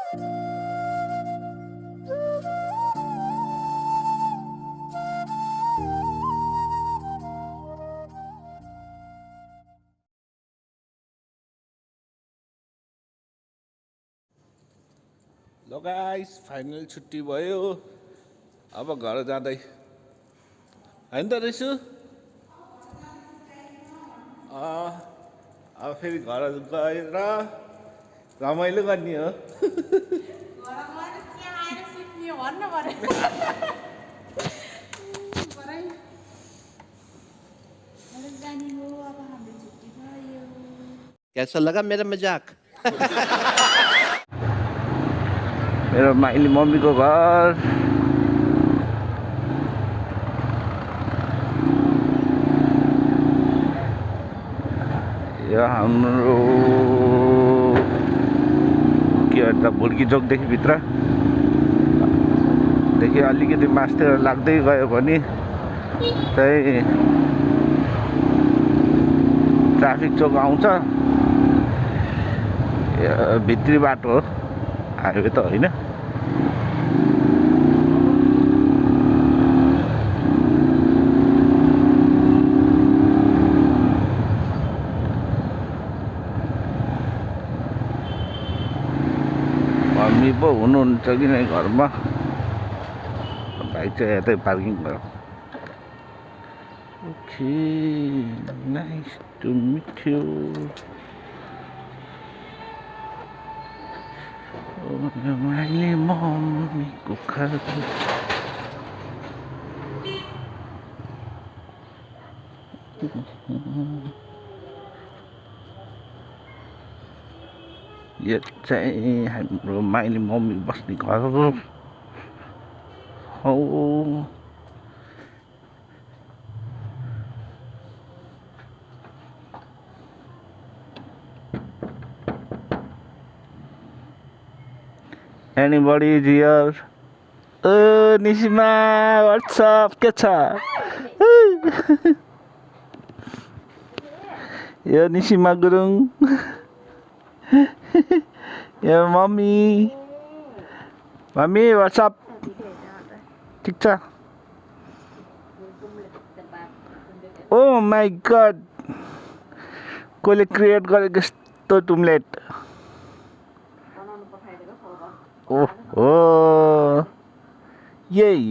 ल guys final छुट्टी भयो अब घर जाँदै हैन त रिसु अब फेरि घर गएर रमाइलो गर्ने हो कैसा लगा मेरा मजाक मेरो माइली मम्मीको घर यो हाम्रो के भन्छ भुल्की चोकदेखि भित्रदेखि अलिकति मास्तिर लाग्दै गयो भने चाहिँ ट्राफिक चोक आउँछ भित्री बाटो हो हाइवे त होइन मम्मी पो हुनुहुन्छ कि नै घरमा बाइक चाहिँ यतै पार्किङ भयो okay nice to meet you मैले मम्मीको घर यो चाहिँ हाम्रो माइली मम्मी बस्ने घर हो Anybody is here? Nishima, what's up? के छ? यो निशिमा गुरुङ यो मम्मी what's up? ठिक छ? Oh my god, कोले क्रिएट गरेको यस्तो टुम्लेट ओहो यही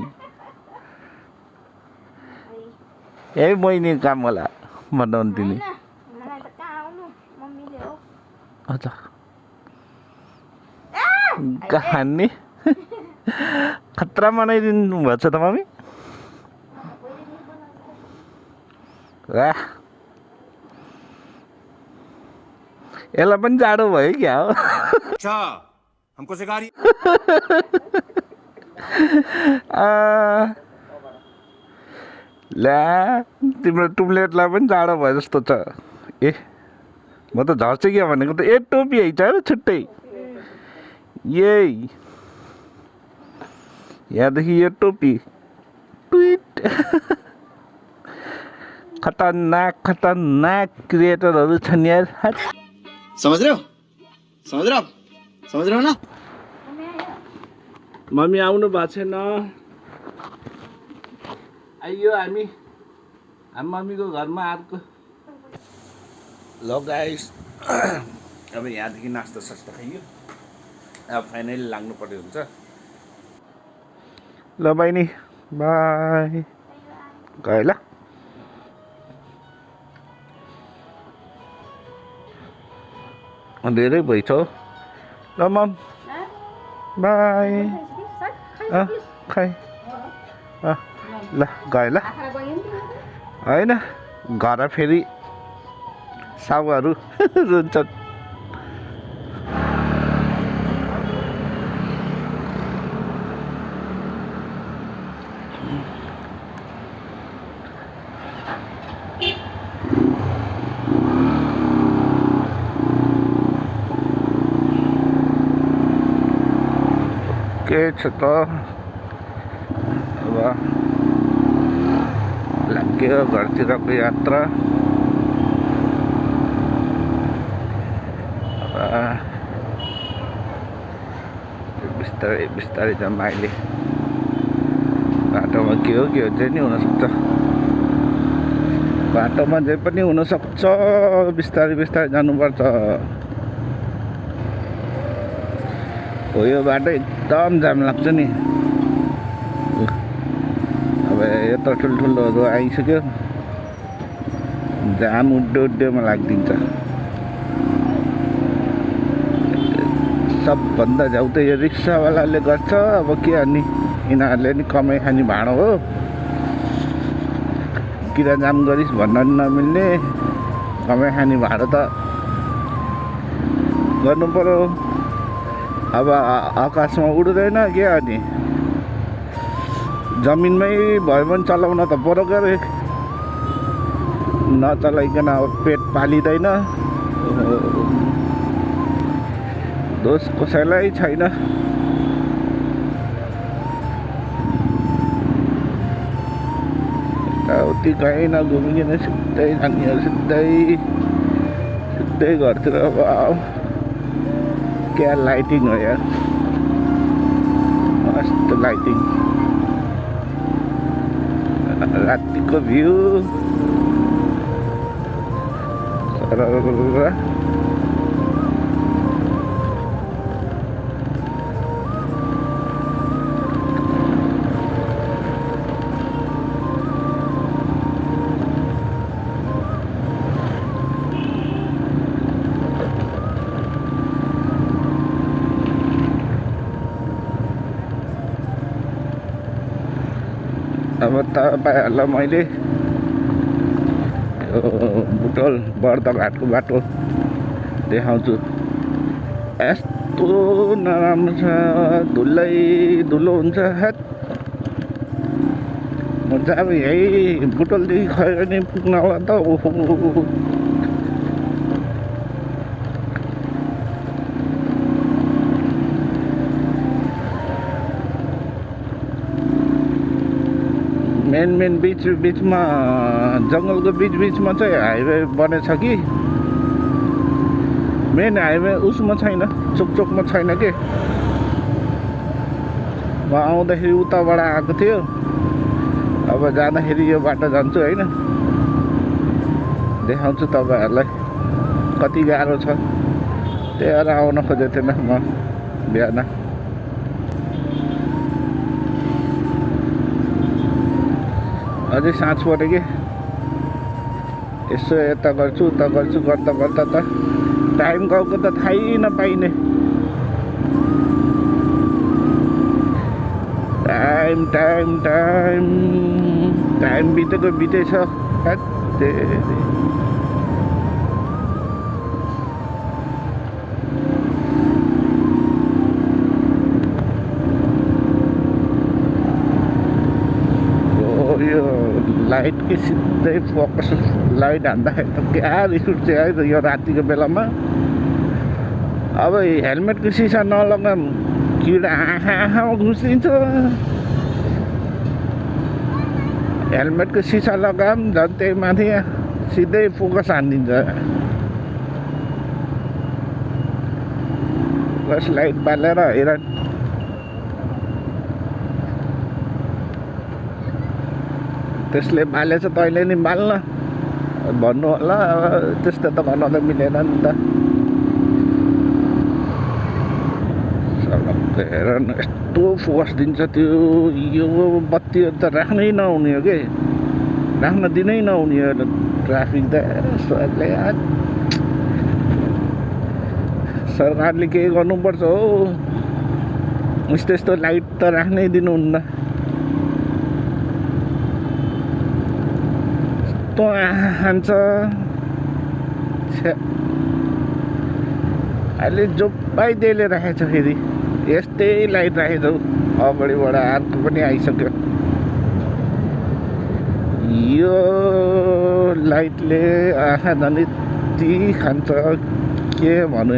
बहिनी काम होला बनाउनु दिने हजुर कहानी खतरा बनाइदिनु भएको छ त मम्मी वाह यसलाई पनि जाडो भयो क्या हो हमको सिखा रही ला तिम्रो टुम्लेटलाई पनि जाडो भयो जस्तो छ ए म त झर्छ क्या भनेको त ए टोपी है छ छुट्टै यही यहाँदेखि यो टोपी ट्विट खतरनाक क्रिएटरहरू छन् यार समझ रहे हो ना मम्मी आउनु भएको छैन आइयो हामी मम्मीको घरमा आएको ल गाइस अब यहाँदेखि नास्ता सास्ता खाइयो अब फाइनली लाग्नु पर्ने हुन्छ ल बहिनी बाई गयो ल धेरै भइछ ल मम बाई खाइ ल गयो ल होइन घर फेरि साउहरू रुन्छन् के छ त अब लाग्यो घरतिरको यात्रा बिस्तारै बिस्तारै जाऊँ अहिले बाटोमा के हो जे नि हुनसक्छ बाटोमा जे पनि हुनसक्छ बिस्तारै बिस्तारै जानुपर्छ हो यो बाटो एकदम जाम लाग्छ नि अब यत्रो ठुल्ठुलोहरू आइसक्यो जाम उड्डोमा लागिदिन्छ सबभन्दा झ्याउ त यो रिक्सावालाले गर्छ अब के गर्ने यिनीहरूले नि कमाइ खाने भाँडो हो किरा जाम गरिस् भन्न नि नमिल्ने कमाइ खाने भाँडो त गर्नु पर्यो अब आकाशमा उड्दैन के अनि जमिनमै भयो भने चलाउन त पर्यो गरे नचलाइकन अब पेट पालिँदैन दोष कसैलाई छैन यताउति कहीँ नघुमिकन सिधै जाने सिधै घरतिर अब क्या लाइटिङ हो यार मस्त लाइटिङ रातिको भ्यू अब तपाईँहरूलाई मैले बुटोल बर्दघाटको बाटो देखाउँछु यस्तो नराम्रो छ धुलै धुलो हुन्छ हेत म चाहिँ अब यही बुटोलदेखि खैरनी पुग्न होला त ओहो मेन बिचमा जङ्गलको बिचमा चाहिँ हाइवे बनेछ कि मेन हाइवे उसमा छैन चोकमा छैन के म आउँदाखेरि उताबाट आएको थियो अब जाँदाखेरि यो बाटो जान्छु होइन देखाउँछु तपाईँहरूलाई कति गाह्रो छ त्यही भएर आउन खोजेको थिएन म बिहान अझै साँझ पऱ्यो कि यसो यता गर्छु उता गर्छु गर्दा गर्दा त टाइम गएको त थाहै नपाइने टाइम टाइम टाइम टाइम बितेको बितेछ यो लाइट के सिधै फोकस लाइट हान्दाखेरि त क्या रिस उठ्छ है त यो रातिको बेलामा अब हेलमेटको सिसा नलगाऊँ किरा आँखामा घुसिदिन्छ हेलमेटको सिसा लगाऊँ झन् त्यही माथि सिधै फोकस हानिदिन्छ बस लाइट बालेर हेर त्यसले बालेछ तैँले नि बाल्न भन्नु होला त्यस्तो त भन्न त मिलेन नि त हेर न यस्तो फोकस दिन्छ त्यो यो बत्तीहरू त राख्नै नहुने हो कि राख्न दिनै नहुने हो ट्राफिक त सरकारले केही गर्नुपर्छ हो यस्तो लाइट त राख्नै दिनुहुन्न खान्छ अहिले जोपाइदिएले राखेको छ फेरि यस्तै लाइट राखेको अगाडिबाट अर्को पनि आइसक्यो यो लाइटले आँखा झन् यति खान्छ के भन्नु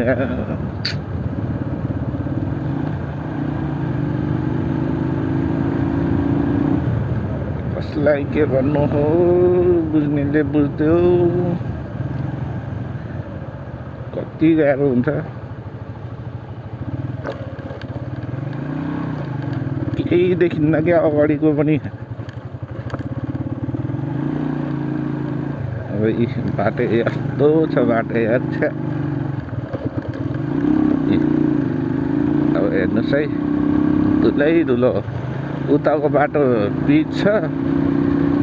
कसलाई के भन्नु हो बुझ्नेले बुझ्थ्यो कति गाह्रो हुन्छ केही देखिन्न क्या अगाडिको पनि। अब यी बाटो यस्तो छ बाटो यार छ्या। अब हेर्नुहोस् है धुलो उताको बाटो पिच छ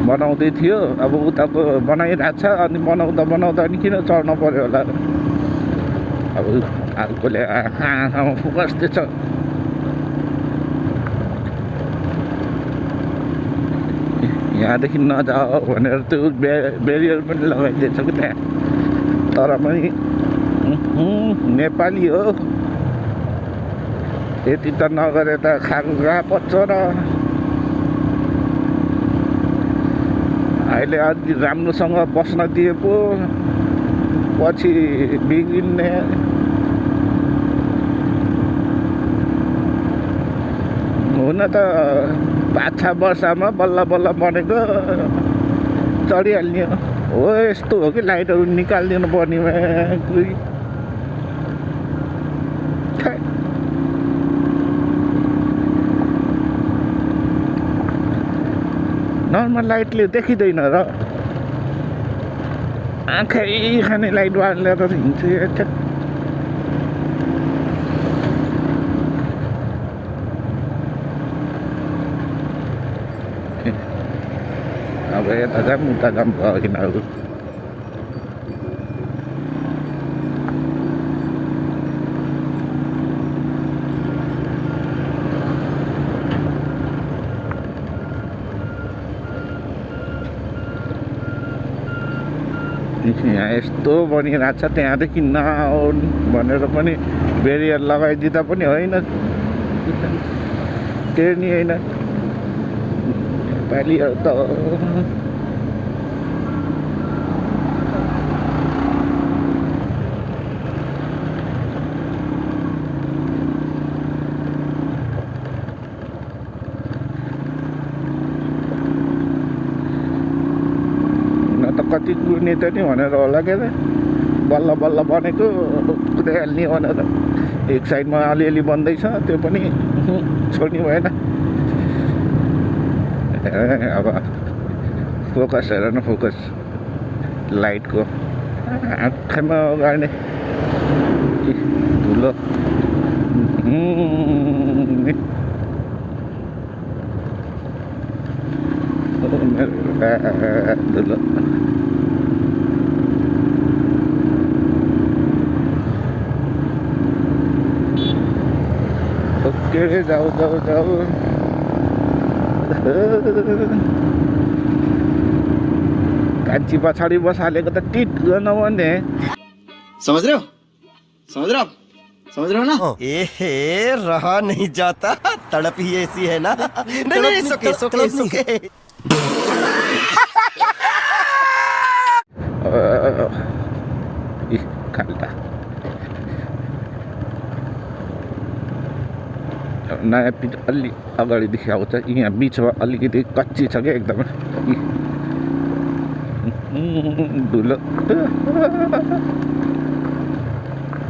बनाउँदै थियो अब उताको बनाइरहेको छ अनि बनाउँदा नि किन चढ्न पर्यो होला। अब अर्कोले आँखामा फुकास्दैछ। यहाँदेखि नजाऊ भनेर त्यो बेरियर पनि लगाइदिएछ कि त्यहाँ तर पनि नेपाली हो यति त नगरे त खाएको कहाँ पर्छ र। अहिले अलि राम्रोसँग बस्न दिए पो पछि बिग्रिने। हुन त 5-6 वर्षमा बल्ल बल्ल बनेको चढिहाल्ने हो। यस्तो हो कि लाइटहरू निकालिदिनु पर्ने नर्मल लाइटले देखिँदैन र आँखै खाने लाइट बालेर हिँड्छु। अब यता जाऊँ उता जाऊँ भयो किनहरू यहाँ यस्तो बनिरहेको छ त्यहाँदेखि नआउनु भनेर पनि बेरियर लगाइदिँदा पनि होइन टेर्नी होइन नेपालीहरू त। कति कुर्ने त नि भनेर होला के बल्ल बल्ल बनेको कुदाइहाल्ने भनेर एक साइडमा अलिअलि बन्दैछ त्यो पनि छोड्ने भएन। अब फोकस हेर न फोकस लाइटको आँखामा गाड्ने धुलो धुलो ओके जाऊ कान्छी पछाडि बसालेको त टिट गर्न भन्ने। समझ रहे हो ना। रहा नहीं जाता तड़प ही ऐसी है ना। नहीं सुके खाल्टा नयाँ पिच अलि अगाडिदेखि आउँछ। यहाँ बिचमा अलिकति कच्ची छ क्या एकदमै धुलो।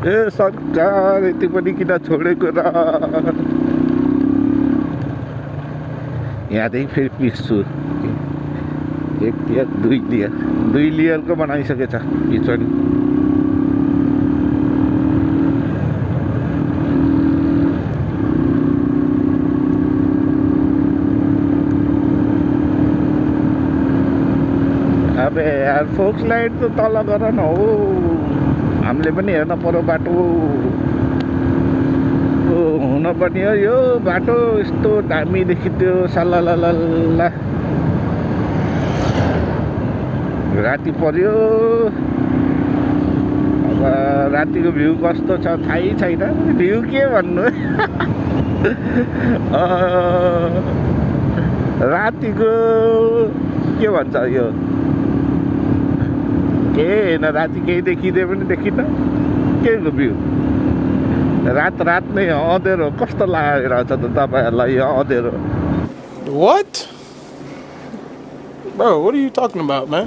ए सरकार यति पनि किन छोडेको र। यहाँदेखि फेरि पिच्छु 1 लेयर 2 लेयरको बनाइसकेछ पिच पनि। अबे यार फोक्स लाइट त तल गर न हो हामीले पनि हेर्न पर्यो बाटो हुन पनि हो। यो बाटो यस्तो दामी देखिन्थ्यो सालालाला राति पर्यो। अब रातिको भ्यू कस्तो छ थाहै छैन। भ्यू के भन्नु रातिको के भन्छ यो के होइन राति केही देखिँदै पनि देखिन्न के को भ्यू। रात नै अँधेरो कस्तो लागिरहेछ त तपाईँहरूलाई यो अँधेरो। What? Bro, what are you talking about, man?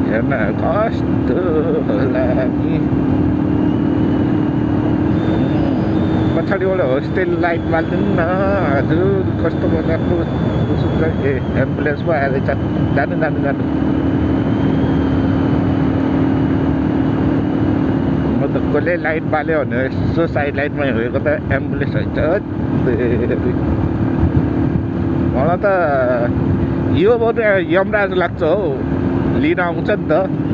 हेर्न कस्तो होला नि पछाडिबाट होस्टेल लाइट बाल्दिनु न हजुर कस्तो मजाको ए एम्बुलेन्स पो आएर जानु जानु जानु म त कसले लाइट बाल्यो भने यसो साइड लाइटमा हेरेको त एम्बुलेन्स हुन्छ मलाई त योबाट यमराज लाग्छ हौ लिन आउँछ नि त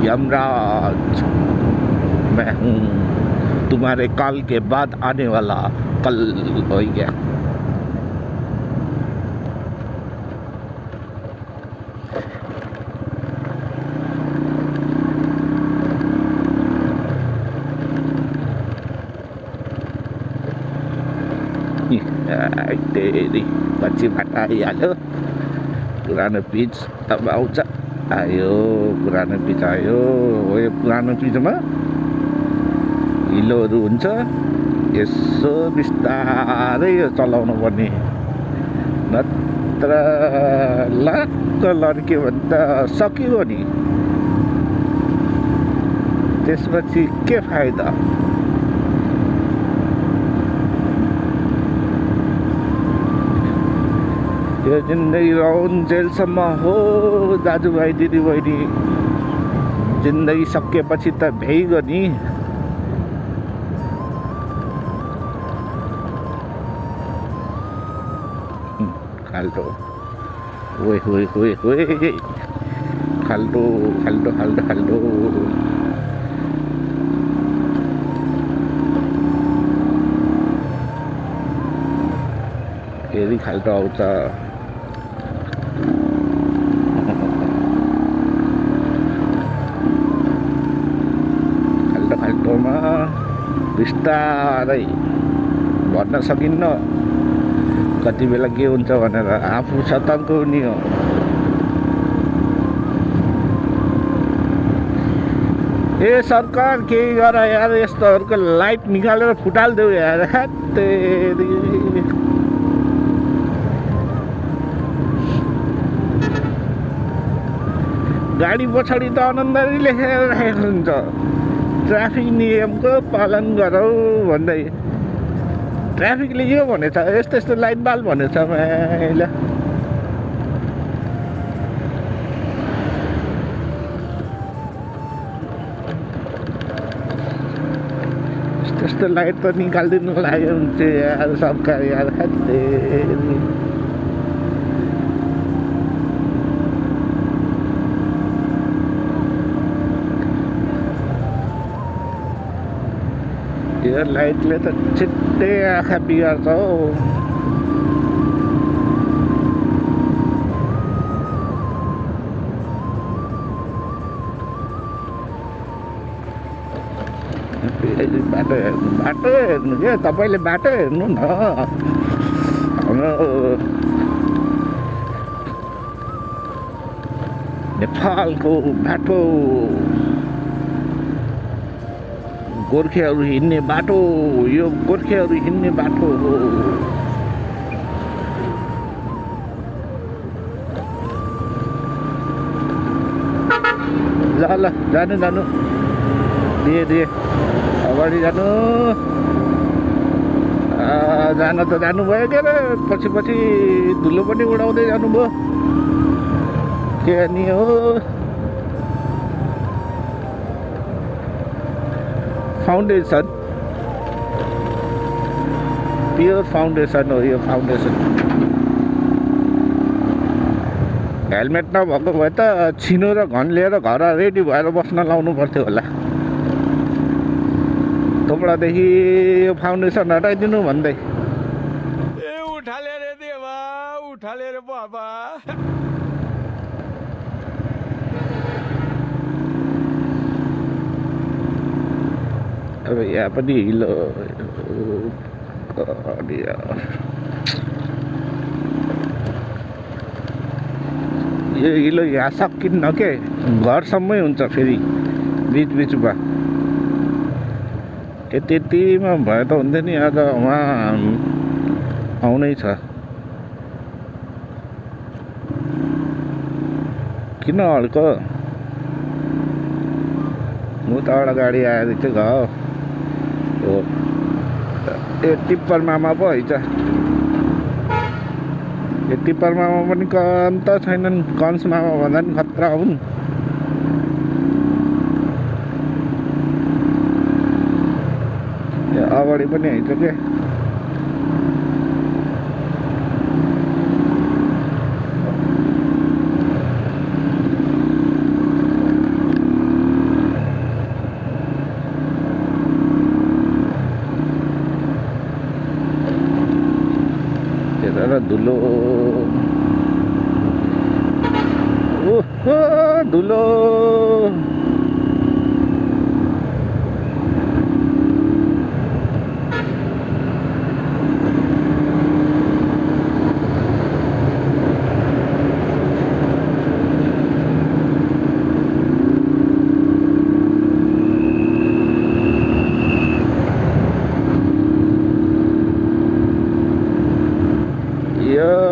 यमराज मैं हूँ तुम्हारे कल के बाद आने वाला कल हो गया तेरी पछि भाटा आइहाल्यो पुरानो पिच अब आउँछ आयो पुरानो पिच आयो हो यो पुरानो पिचमा हिलोहरू हुन्छ यसो बिस्तारै चलाउनु पर्ने नत्र लक्क लड्क्यो भने त सकियो नि त्यसपछि के फाइदा यो जिन्दगी रहउन्जेलसम्म हो दाजुभाइ दिदीबहिनी जिन्दगी सकिएपछि त भ्याइगयो नि खाल्टो ओए होए होए होए खाल्टो खाल्टो खाल्टो खाल्टो फेरि खाल्टो आउँछ खाल्टोमा बिस्तारै भन्न सकिन्न कति बेला के हुन्छ भनेर आफू सतर्क हुने हो ए सरकार केही गर यार यस्तोहरूको लाइट निकालेर फुटालिदेऊ यार गाडी पछाडि त आनन्दरी लेखेर राखेको हुन्छ ट्राफिक नियमको पालन गरौ भन्दै ट्राफिकले यो भनेछ यस्तो यस्तो लाइट बाल भनेछ मैले यस्तो लाइट त निकालिदिनु लाग्यो हुन्छ यार सरकार यार यो लाइटले त छिट्टै आँखा बिगार्छ हौ बाटो हेर्नु क्या तपाईँले बाटो हेर्नु न हाम्रो नेपालको बाटो गोर्खेहरू हिँड्ने बाटो यो गोर्खेहरू हिँड्ने बाटो हो ल ल जानु जानु दिए अगाडि जानु जान त जानुभयो के अरे पछि पछि धुलो पनि उडाउँदै जानुभयो के नि हो फाउन्डेसन प्योर फाउन्डेसन हो यो फाउन्डेसन हेलमेट नभएको भए त छिनो र घन लिएर घर रेडी भएर बस्न लाउनु पर्थ्यो होला थोपडादेखि यो फाउन्डेसन हटाइदिनु भन्दै ए उठाले रे देवा उठाले रे बाबा अब यहाँ पनि हिलो यो हिलो यहाँ सकिन्न के घरसम्मै हुन्छ फेरि बिचमा त्यतिमा भए त हुन्थ्यो नि आज उहाँ आउनै छ किन अड्को उताबाट गाडी आएर चाहिँ गयो हो यो टिप्पर मामा पो है त यो टिप्पर मामा पनि कम त छैनन् कन्स मामा भन्दा पनि खतरा हुन् यो अगाडि पनि है त के धुलो ओहो धुलो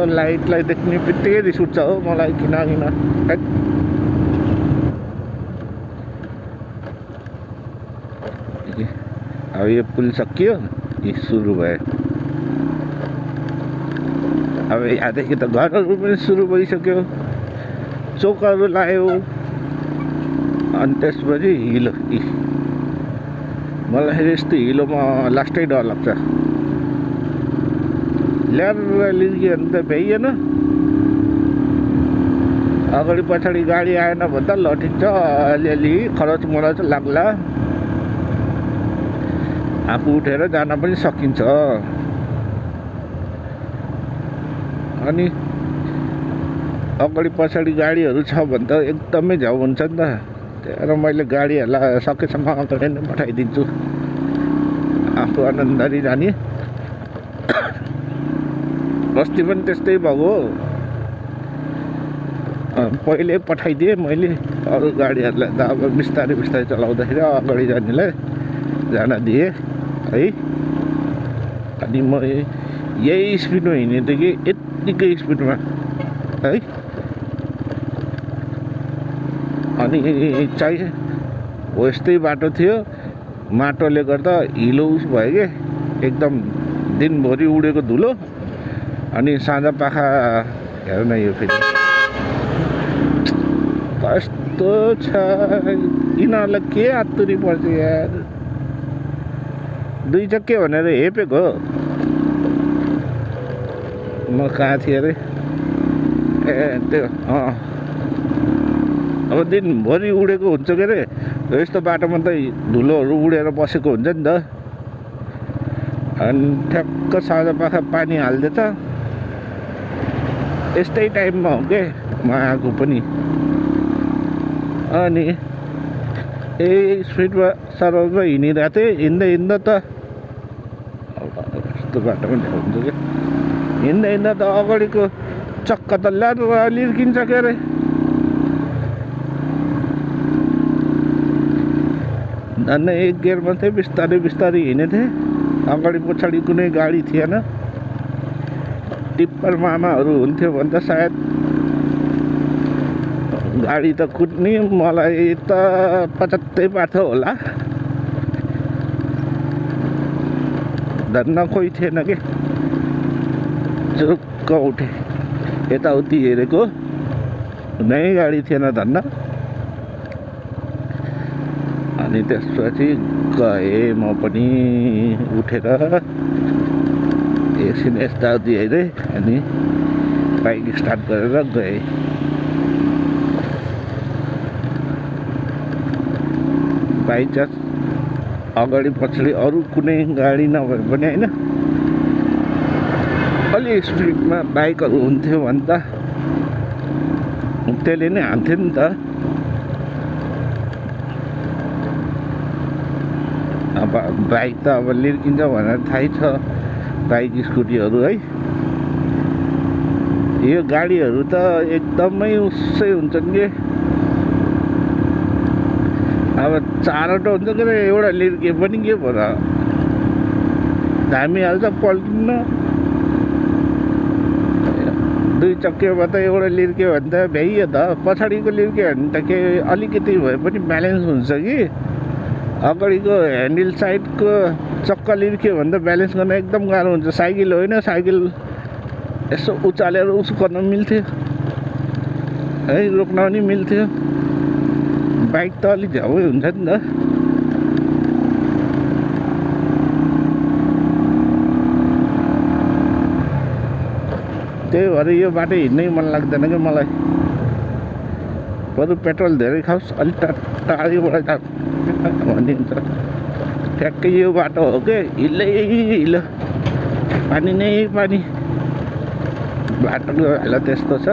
लाइटलाई देख्ने बित्तिकै रिस उठ्छ हो मलाई किन अब यो पुल सकियो यो सुरु भयो अब यहाँदेखि त घरहरू पनि सुरु भइसक्यो चोकहरू लायो अनि त्यसपछि हिलो मलाई यस्तो हिलोमा लास्टै डर लाग्छ ल्याएर लिर्क्यो भने त भ्याइएन अगाडि पछाडि गाडी आएन भन्दा ल ठिक छ अलिअलि खरच मरच लाग्ला आफू उठेर जान पनि सकिन्छ अनि अगाडि पछाडि गाडीहरू छ भने त एकदमै झ्याउ हुन्छ नि त त्यही मैले गाडीहरूलाई सकेसम्म अगाडि नै पठाइदिन्छु आफू आनन्दरी जाने बस्ती पनि त्यस्तै भएको पहिले पठाइदिएँ मैले अरू गाडीहरूलाई त अब बिस्तारै बिस्तारै चलाउँदाखेरि अगाडि जानेलाई जान दिएँ है अनि म यही स्पिडमा हिँडेको कि यत्तिकै स्पिडमा है अनि चाहिँ हो यस्तै बाटो थियो माटोले गर्दा हिलो उस भयो कि एकदम दिनभरि उडेको धुलो अनि साँझपाखा हेर न यो फेरि कस्तो छ यिनीहरूलाई के आत्तुरी पर्छ यार दुई चक्के भनेर हेपेको म कहाँ थिएँ अरे ए त्यो अब दिनभरि उडेको हुन्छ के अरे यस्तो बाटोमा त धुलोहरू उडेर बसेको हुन्छ नि त अनि ठ्याक्क साँझपाखा पानी हालिदिए त यस्तै टाइममा हो के म आएको पनि अनि स्पिडमा सरलमा हिँडिरहेको थिएँ हिँड्दा त यस्तो बाटोमा हुन्छ क्या हिँड्दा त अगाडिको चक्का त ल्याएर लिर्किन्छ के अरे अन्त एक गियरमा चाहिँ बिस्तारै बिस्तारै हिँडेको थिएँ अगाडि पछाडि कुनै गाडी थिएन टिप्पर मामाहरू हुन्थ्यो भने त सायद गाडी त कुद्ने मलाई त पचत्तै पार्थ्यो होला धन्न कोही थिएन कि चुक्क उठेँ यताउति हेरेको नै गाडी थिएन धन्न अनि त्यसपछि गएँ म पनि उठेर एकछिन यताउति हेरेँ अनि बाइक स्टार्ट गरेर गएँ बाइचान्स अगाडि पछाडि अरू कुनै गाडी नभए पनि होइन अलि स्पिडमा बाइकहरू हुन्थ्यो भने त त्यसले नै हान्थ्यो नि त अब बाइक त अब लिर्किन्छ भनेर थाहै छ बाइक स्कुटीहरू है यो गाडीहरू त एकदमै उसै हुन्छन् कि अब चारवटा हुन्छ के एउटा लिर्के पनि के भएर धामिहाल्छ पल्टिन्न दुई चक्केमा त एउटा लिर्क्यो भने त भ्याइयो त पछाडिको लिर्क्यो भने त के अलिकति भए पनि ब्यालेन्स हुन्छ कि अगाडिको ह्यान्डल साइडको चक्का लिर्क्यो भने त ब्यालेन्स गर्न एकदम गाह्रो हुन्छ। साइकल होइन, साइकल यसो उचालेर उसो गर्न मिल्थ्यो है, रोक्न पनि मिल्थ्यो। बाइक त अलिक झ्याउै हुन्छ नि त। त्यही भएर यो बाटो हिँड्नै मन लाग्दैन क्या मलाई। बरु पेट्रोल धेरै खाओस्, अलिक टाढीबाट भनिदिन्छ। ठ्याक्कै यो बाटो हो क्या, हिलै हिलो, पानी नै पानी। बाटोको हालत त्यस्तो छ,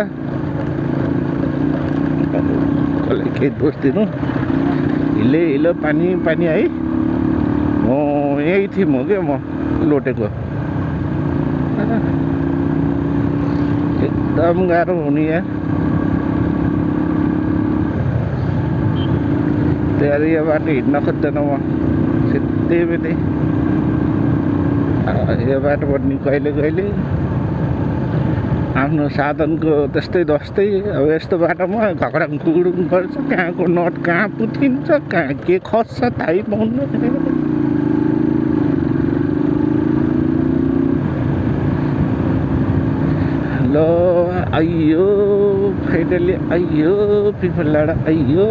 कसलाई केही दोष दिनु। हिलै हिलो, पानी पानी है। म यही थिएँ म क्या, म लोटेको। एकदम गाह्रो हुने यहाँ। त्यही यो बाटो हिँड्न खोज्दैन म, सिधै बेदै यो बाटो पनि कहिले कहिले आफ्नो साधनको त्यस्तै दस्तै। अब यस्तो बाटोमा घकडा गुडुङ गर्छ, कहाँको नट कहाँ पुतिन्छ, कहाँ के खस्छ थाहै पाउनु। ल आइयो फाइनली, आइयो पिपलडाँडा आइयो।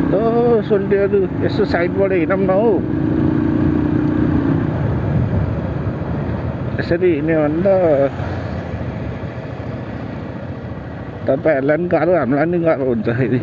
ल सोल्टीहरू यसो साइडबाट हिँडौँ न हौ। यसरी हिँड्यो भने त तपाईँहरूलाई पनि गाह्रो, हामीलाई पनि गाह्रो हुन्छ फेरि।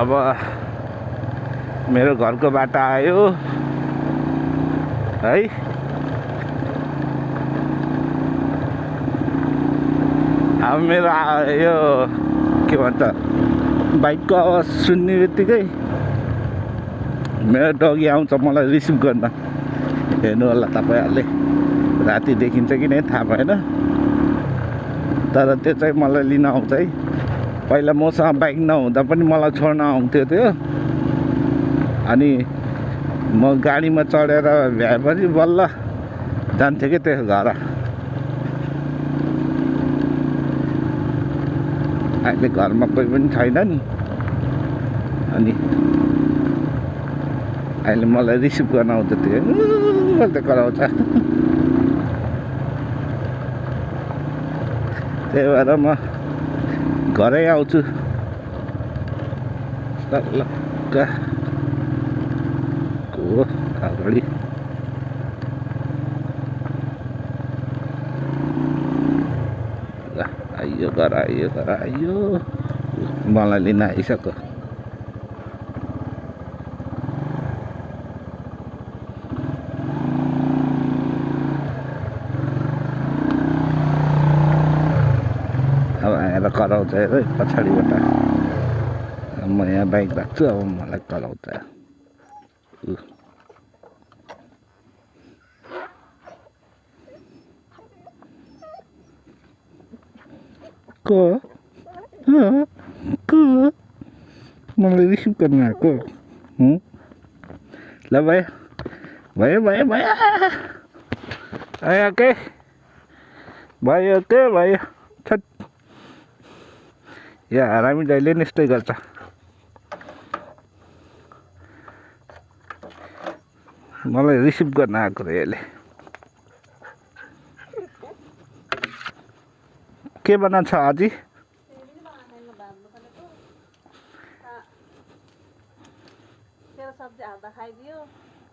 अब मेरो घरको बाटो आयो है। अब मेरो यो के भन्छ, बाइकको आवाज सुन्ने बित्तिकै मेरो डगी आउँछ मलाई रिसिभ गर्न। हेर्नु होला तपाईँहरूले, राति देखिन्छ कि नै थाहा भएन, तर त्यो चाहिँ मलाई लिन आउँछ है। पहिला मसँग बाइक नहुँदा पनि मलाई छोड्न आउँथ्यो त्यो। अनि म गाडीमा चढेर भ्याएपछि बल्ल जान्थ्यो क्या त्यो घर। अहिले घरमा कोही पनि छैनन्, अनि अहिले मलाई रिसिभ गर्न आउँछ त्यो बोल्दै कराउँछ। त्यही भएर म घरै आउँछु को अगाडि। आइयो घर, आइयो घर, आइयो। मलाई लिन आइसक्यो। अब आएर कराउँछ है पछाडिबाट। म यहाँ बाइक राख्छु, अब मलाई कराउँछ। को मलाई रिसिभ गर्न आएको। ल भयो भयो भयो भयो आयो के भयो के भयो। छट, या हरामी जहिले नि यस्तै गर्छ। मलाई रिसिभ गर्न आएको रे यसले। के बनाएको छ अझै?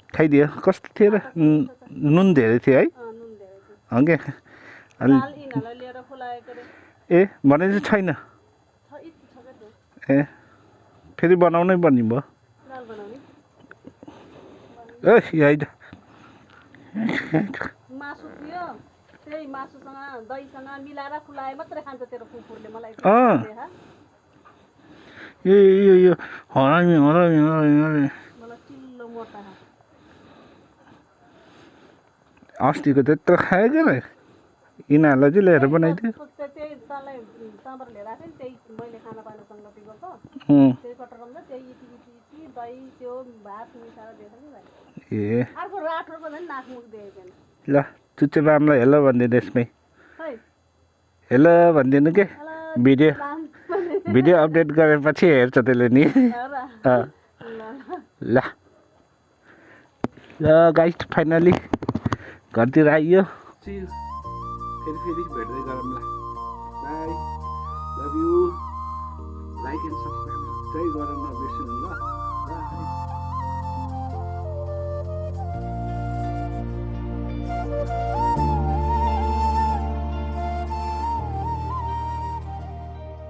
खाइदियो। कस्तो थियो र? नुन धेरै थियो है? हगे ए भने चाहिँ छैन। ए फेरि बनाउनै पर्ने भयो। ए होइन मासु थियो, त्यही मासुसँग दहीसँग मिलाएर खुलाए मात्रै खान्छ तेरो कुकुरले। मलाई यो हरामी हरामी हरामी हरामी मलाई चिल्लो मोटा। अस्तिको त्यत्रो खायो क्या यिनीहरूलाई चाहिँ ल्याएर बनाइदियो। त्यही तँलाई तँबाट लिएर आएको नि त्यही मैले खाना पानी सङ्गति गर्छ त्यही कटरमा त्यही इटी दही त्यो भात मिसाएर दिएछ नि भाइ ए अर्को राठोको झन् नाकमुख दिएको छैन ल चुच्चेबामलाई हेलो भनिदिनु यसमै खै हेलो भनिदिनु के भिडियो भिडियो अपडेट गरेपछि हेर्छ त्यसले नि ल ल गाइस फाइनली घरतिर आइयो फेरि भेट्दै गरौँला by love you like and subscribe चाहिँ गर्न नबिर्सनु ल